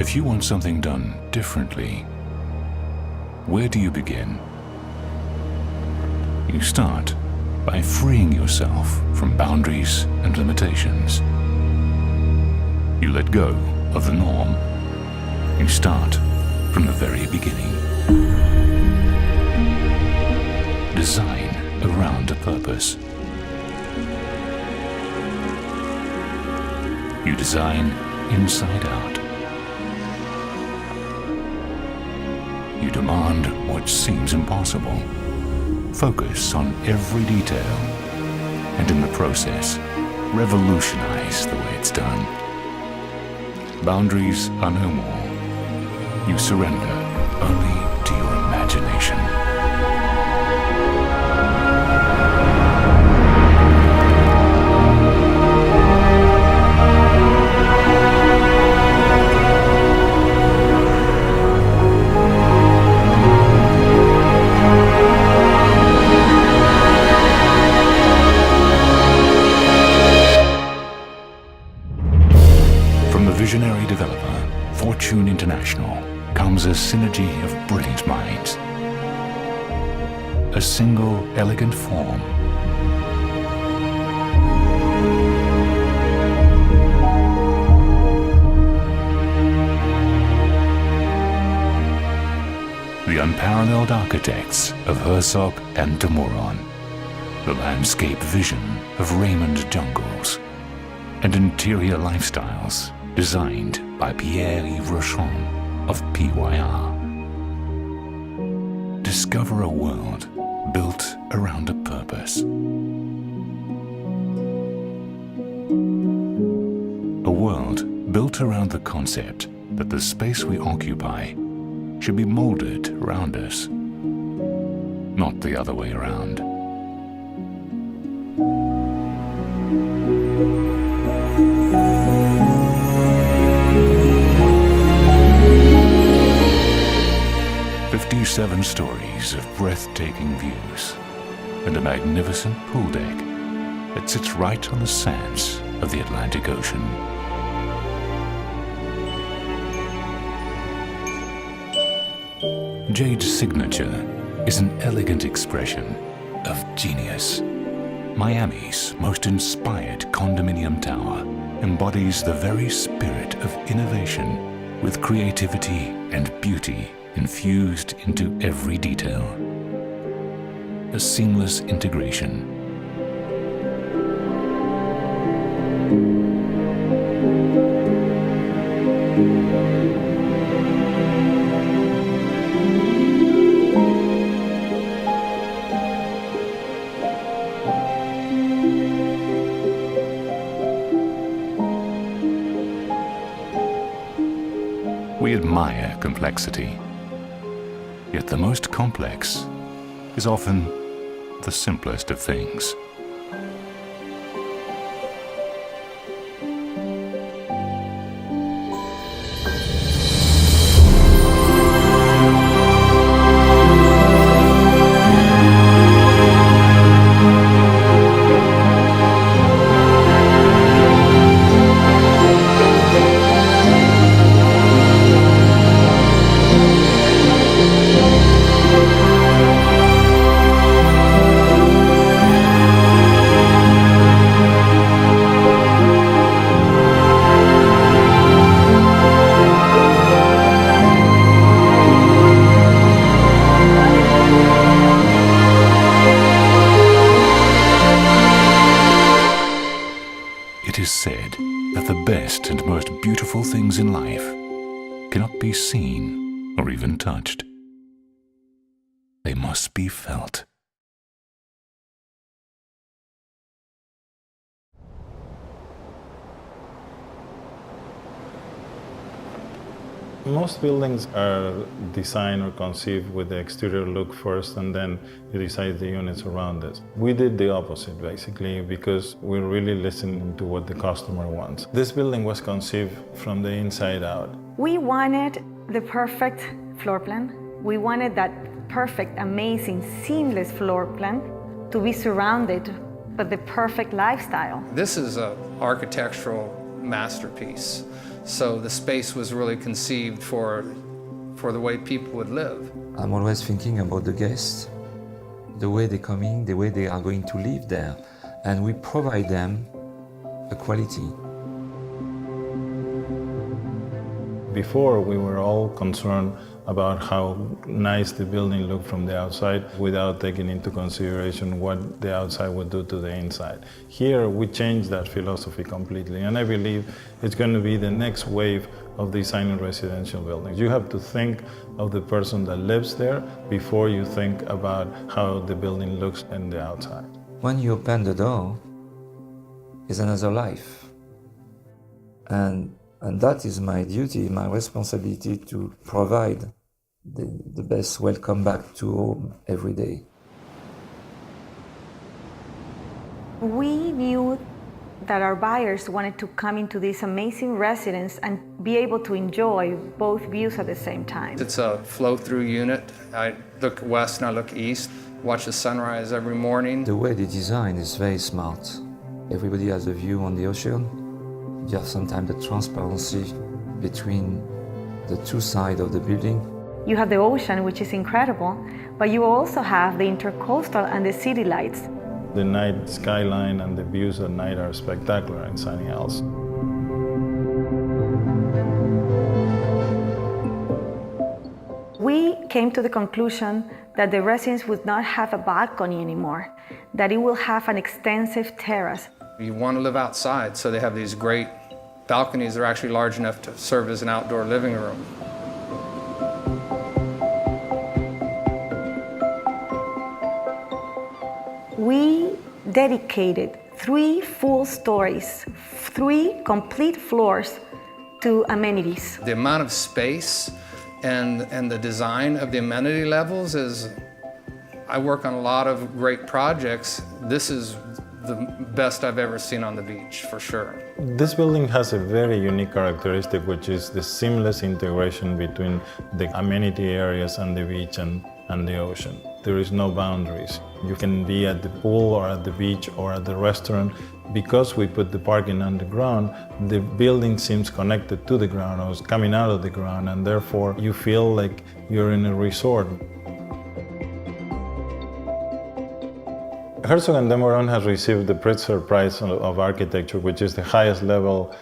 If you want something done differently, where do you begin? You start by freeing yourself from boundaries and limitations. You let go of the norm. You start from the very beginning. Design around a purpose. You design inside out. You demand what seems impossible. Focus on every detail, and in the process, revolutionize the way it's done. Boundaries are no more. You surrender only to your imagination. From the visionary developer, Fortune International, comes a synergy of brilliant minds. A single elegant form. The unparalleled architects of Herzog and de Meuron. The landscape vision of Raymond Jungles. And interior lifestyles designed by Pierre-Yves Rochon of PYR. Discover a world built around a purpose. A world built around the concept that the space we occupy should be molded around us, not the other way around. Seven stories of breathtaking views and a magnificent pool deck that sits right on the sands of the Atlantic Ocean. Jade Signature is an elegant expression of genius. Miami's most inspired condominium tower embodies the very spirit of innovation with creativity and beauty infused into every detail. A seamless integration. We admire complexity. Yet the most complex is often the simplest of things. It is said that the best and most beautiful things in life cannot be seen or even touched. They must be felt. Most buildings are designed or conceived with the exterior look first, and then you decide the units around it. We did the opposite, basically, because we're really listening to what the customer wants. This building was conceived from the inside out. We wanted the perfect floor plan. We wanted that perfect, amazing, seamless floor plan to be surrounded by the perfect lifestyle. This is an architectural masterpiece. So the space was really conceived for the way people would live. I'm always thinking about the guests, the way they're coming, the way they are going to live there, and we provide them a quality. Before, we were all concerned about how nice the building looked from the outside without taking into consideration what the outside would do to the inside. Here, we changed that philosophy completely, and I believe it's going to be the next wave of designing residential buildings. You have to think of the person that lives there before you think about how the building looks in the outside. When you open the door, it's another life. And that is my duty, my responsibility to provide the best welcome back to home every day. We knew that our buyers wanted to come into this amazing residence and be able to enjoy both views at the same time. It's a flow-through unit. I look west and I look east, watch the sunrise every morning. The way they design is very smart. Everybody has a view on the ocean. You have sometimes the transparency between the two sides of the building. You have the ocean, which is incredible, but you also have the intercoastal and the city lights. The night skyline and the views at night are spectacular in Sunny Hills. We came to the conclusion that the residence would not have a balcony anymore, that it will have an extensive terrace. You want to live outside, so they have these great balconies that are actually large enough to serve as an outdoor living room. We dedicated 3 full stories, 3 complete floors to amenities. The amount of space and the design of the amenity levels is, I work on a lot of great projects. This is the best I've ever seen on the beach, for sure. This building has a very unique characteristic, which is the seamless integration between the amenity areas and the beach and the ocean. There is no boundaries. You can be at the pool or at the beach or at the restaurant. Because we put the parking underground, the building seems connected to the ground or is coming out of the ground, and therefore you feel like you're in a resort. Herzog & de Meuron has received the Pritzker Prize of Architecture, which is the highest level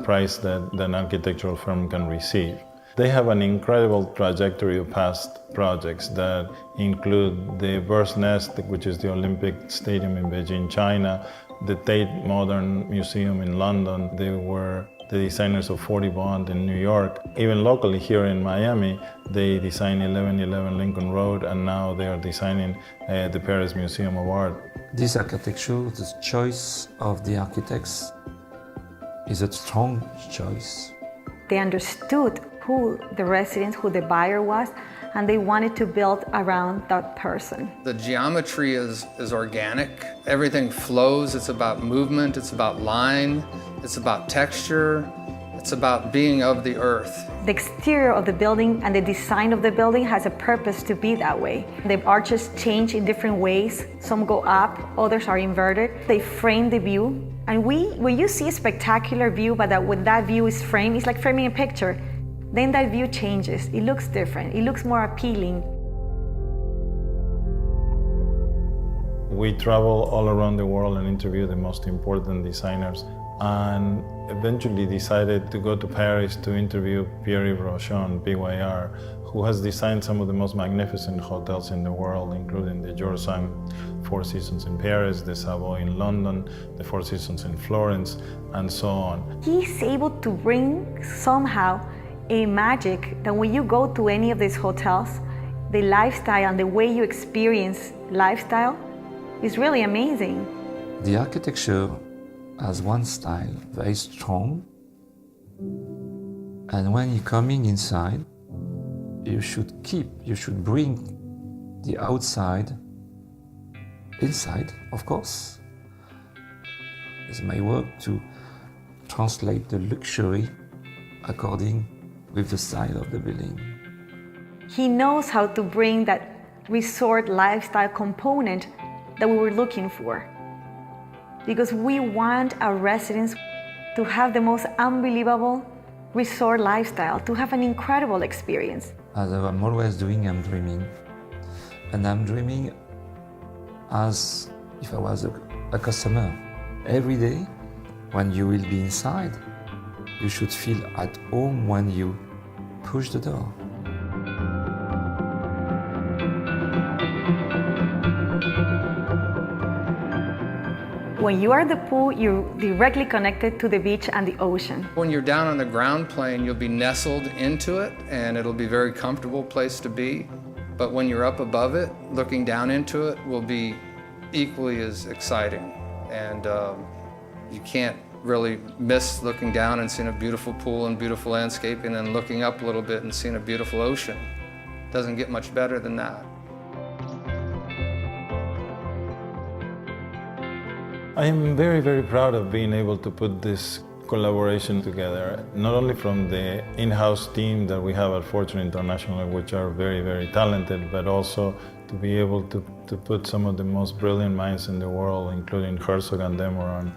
prize that an architectural firm can receive. They have an incredible trajectory of past projects that include the Bird's Nest, which is the Olympic Stadium in Beijing, China, the Tate Modern Museum in London. They were the designers of 40 Bond in New York. Even locally here in Miami, they designed 1111 Lincoln Road, and now they are designing the Paris Museum of Art. This architecture, the choice of the architects is a strong choice. They understood who the resident, who the buyer was, and they wanted to build around that person. The geometry is organic. Everything flows. It's about movement. It's about line. It's about texture. It's about being of the earth. The exterior of the building and the design of the building has a purpose to be that way. The arches change in different ways. Some go up, others are inverted. They frame the view. And when you see a spectacular view, but when that view is framed, it's like framing a picture. Then that view changes. It looks different. It looks more appealing. We travel all around the world and interview the most important designers, and eventually decided to go to Paris to interview Pierre-Yves Rochon, PYR, who has designed some of the most magnificent hotels in the world, including the George V Four Seasons in Paris, the Savoy in London, the Four Seasons in Florence, and so on. He's able to bring somehow a magic that when you go to any of these hotels, the lifestyle and the way you experience lifestyle is really amazing. The architecture has one style, very strong, and when you're coming inside, you should bring the outside inside, of course. It's my work to translate the luxury according with the style of the building. He knows how to bring that resort lifestyle component that we were looking for. Because we want our residents to have the most unbelievable resort lifestyle, to have an incredible experience. As I'm always doing, I'm dreaming. And I'm dreaming as if I was a customer. Every day, when you will be inside, you should feel at home when you push the door. When you are at the pool, you're directly connected to the beach and the ocean. When you're down on the ground plane, you'll be nestled into it and it'll be a very comfortable place to be. But when you're up above it, looking down into it will be equally as exciting. And you can't really miss looking down and seeing a beautiful pool and beautiful landscape, and then looking up a little bit and seeing a beautiful ocean. Doesn't get much better than that. I am very, very proud of being able to put this collaboration together, not only from the in-house team that we have at Fortune International, which are very, very talented, but also to be able to put some of the most brilliant minds in the world, including Herzog and Demoran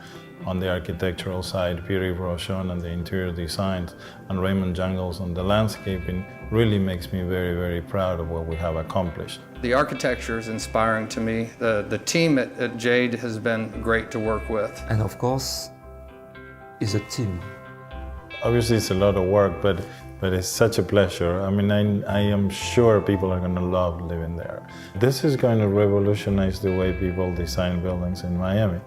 on the architectural side, Pierre Rochon on the interior designs, and Raymond Jungles on the landscaping, really makes me very, very proud of what we have accomplished. The architecture is inspiring to me. The team at Jade has been great to work with. And of course, it's a team. Obviously it's a lot of work, but it's such a pleasure. I mean, I am sure people are going to love living there. This is going to revolutionize the way people design buildings in Miami.